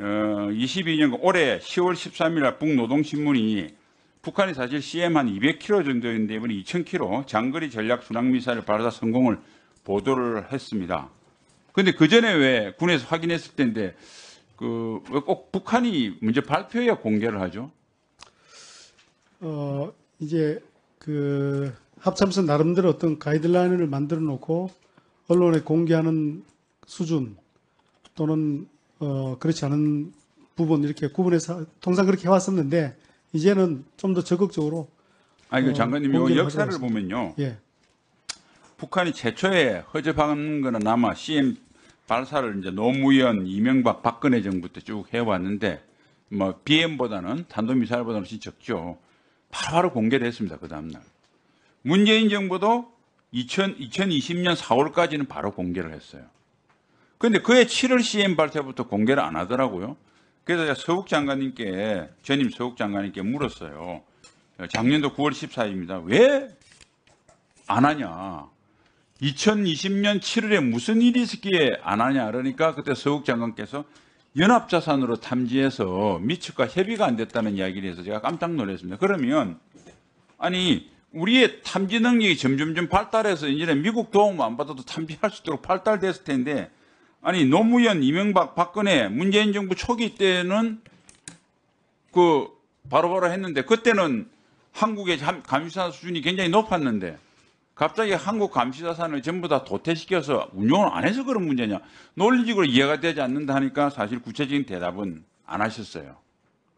22년 올해 10월 13일 날 북노동신문이 북한이 사실 CM 한 200km 정도인데 이번에 2000km 장거리 전략 순항미사일 발사 성공을 보도를 했습니다. 그런데 그 전에 왜 군에서 확인했을 텐데 왜 꼭 북한이 먼저 발표해야 공개를 하죠? 이제 합참선 나름대로 어떤 가이드라인을 만들어 놓고 언론에 공개하는 수준 또는 그렇지 않은 부분 이렇게 구분해서 통상 그렇게 해왔었는데 이제는 좀 더 적극적으로. 장관님, 이 역사를 보면요. 예. 북한이 최초에 허접한 거는 아마 CM 발사를 이제 노무현, 이명박, 박근혜 정부 때 쭉 해왔는데 뭐 BM보다는 탄도미사일보다는 훨씬 적죠. 바로 공개됐습니다. 그 다음날. 문재인 정부도 2020년 4월까지는 바로 공개를 했어요. 그런데 그해 7월 CM 발사부터 공개를 안 하더라고요. 그래서 제가 전임 서욱 장관님께 물었어요. 작년도 9월 14일입니다. 왜 안 하냐? 2020년 7월에 무슨 일이 있었기에 안 하냐? 그러니까 그때 서욱 장관께서 연합자산으로 탐지해서 미측과 협의가 안 됐다는 이야기를 해서 제가 깜짝 놀랐습니다. 그러면 아니 우리의 탐지 능력이 점점 발달해서 이제 미국 도움 안 받아도 탐지할 수 있도록 발달됐을 텐데 아니 노무현, 이명박, 박근혜, 문재인 정부 초기 때는 바로바로 했는데 그때는 한국의 감시자산 수준이 굉장히 높았는데 갑자기 한국 감시자산을 전부 다 도태시켜서 운용을 안 해서 그런 문제냐. 논리적으로 이해가 되지 않는다 하니까 사실 구체적인 대답은 안 하셨어요.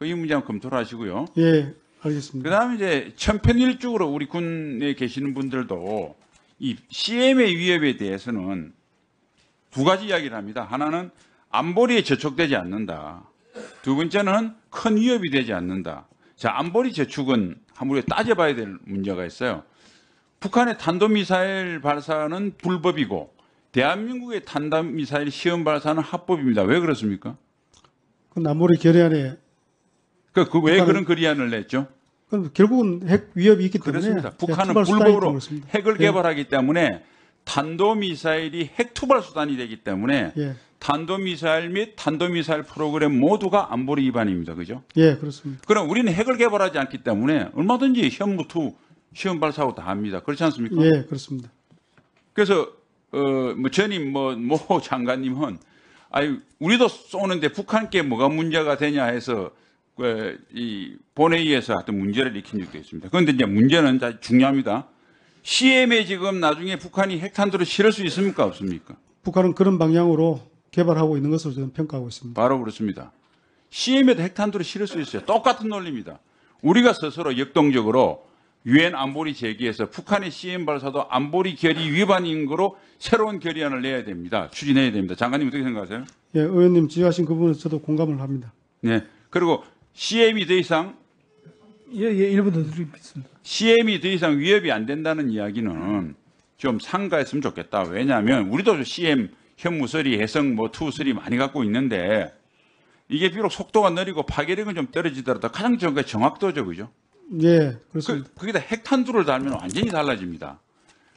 이 문제 한번 검토를 하시고요. 예, 알겠습니다. 그다음에 이제 천편일적으로 우리 군에 계시는 분들도 이 CM의 위협에 대해서는 두 가지 이야기를 합니다. 하나는 안보리에 저촉되지 않는다. 두 번째는 큰 위협이 되지 않는다. 자, 안보리 저축은 한번 따져봐야 될 문제가 있어요. 북한의 탄도미사일 발사는 불법이고 대한민국의 탄도미사일 시험 발사는 합법입니다. 왜 그렇습니까? 그 안보리 결의안에 왜 그런 결의안을 냈죠? 그럼 결국은 핵 위협이 있기 때문에 그렇습니다. 북한은 불법으로 핵을 개발하기 때문에 탄도미사일이 핵 투발 수단이 되기 때문에 예. 탄도미사일 및 탄도미사일 프로그램 모두가 안보리 위반입니다. 그죠? 예, 그렇습니다. 그럼 우리는 핵을 개발하지 않기 때문에 얼마든지 현무투 시험 발사하고 다 합니다. 그렇지 않습니까? 예, 그렇습니다. 그래서 전임 모 장관님은 우리도 쏘는데 북한께 뭐가 문제가 되냐 해서 이 본회의에서 하여튼 문제를 일으킨 적도 있습니다. 그런데 이제 문제는 중요합니다. CM에 지금 나중에 북한이 핵탄두를 실을 수 있습니까? 없습니까? 북한은 그런 방향으로 개발하고 있는 것으로 저는 평가하고 있습니다. 바로 그렇습니다. CM에도 핵탄두를 실을 수 있어요. 똑같은 논리입니다. 우리가 스스로 역동적으로 유엔 안보리 제기에서 북한의 CM 발사도 안보리 결의 위반인 거로 새로운 결의안을 내야 됩니다. 추진해야 됩니다. 장관님 어떻게 생각하세요? 예, 의원님 지적하신 그 부분은 저도 공감을 합니다. 네. 그리고 CM이 더 이상 예, 1분 더 드리겠습니다. CM이 더 이상 위협이 안 된다는 이야기는 좀 상가했으면 좋겠다. 왜냐하면 우리도 CM 현무설이 해성 2, 3 많이 갖고 있는데 이게 비록 속도가 느리고 파괴력은 좀 떨어지더라도 가장 좋은 게 정확도죠. 그죠? 예, 그렇습니다. 거기다 핵탄두를 달면 완전히 달라집니다.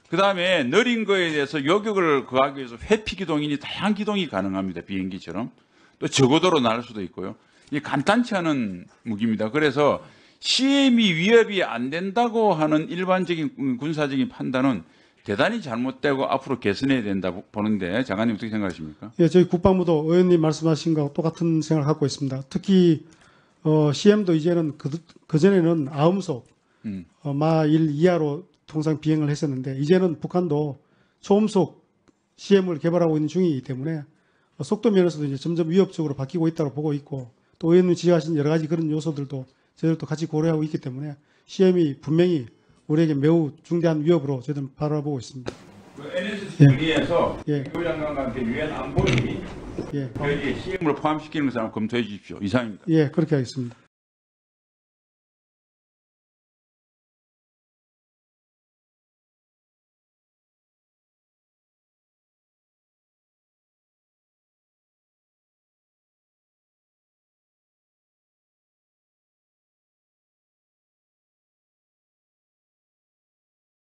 그 다음에 느린 거에 대해서 요격을 가하기 위해서 회피 기동이니 다양한 기동이 가능합니다. 비행기처럼. 또 저고도로 날 수도 있고요. 이게 간단치 않은 무기입니다. 그래서 CM이 위협이 안 된다고 하는 일반적인 군사적인 판단은 대단히 잘못되고 앞으로 개선해야 된다 보는데 장관님 어떻게 생각하십니까? 예, 저희 국방부도 의원님 말씀하신 것과 똑같은 생각을 갖고 있습니다. 특히 CM도 이제는 그전에는 아음속 마 1 이하로 통상 비행을 했었는데 이제는 북한도 초음속 CM을 개발하고 있는 중이기 때문에 속도 면에서도 이제 점점 위협적으로 바뀌고 있다고 보고 있고 또 의원님 지적하신 여러 가지 그런 요소들도 저희들도 같이 고려하고 있기 때문에 CM이 분명히 우리에게 매우 중대한 위협으로 저희들은 바라보고 있습니다. NSC 논의에서 교장관과 함께 유엔 안보리 예. CM을 포함시키는 것을 검토해 주십시오. 이상입니다. 예, 그렇게 하겠습니다.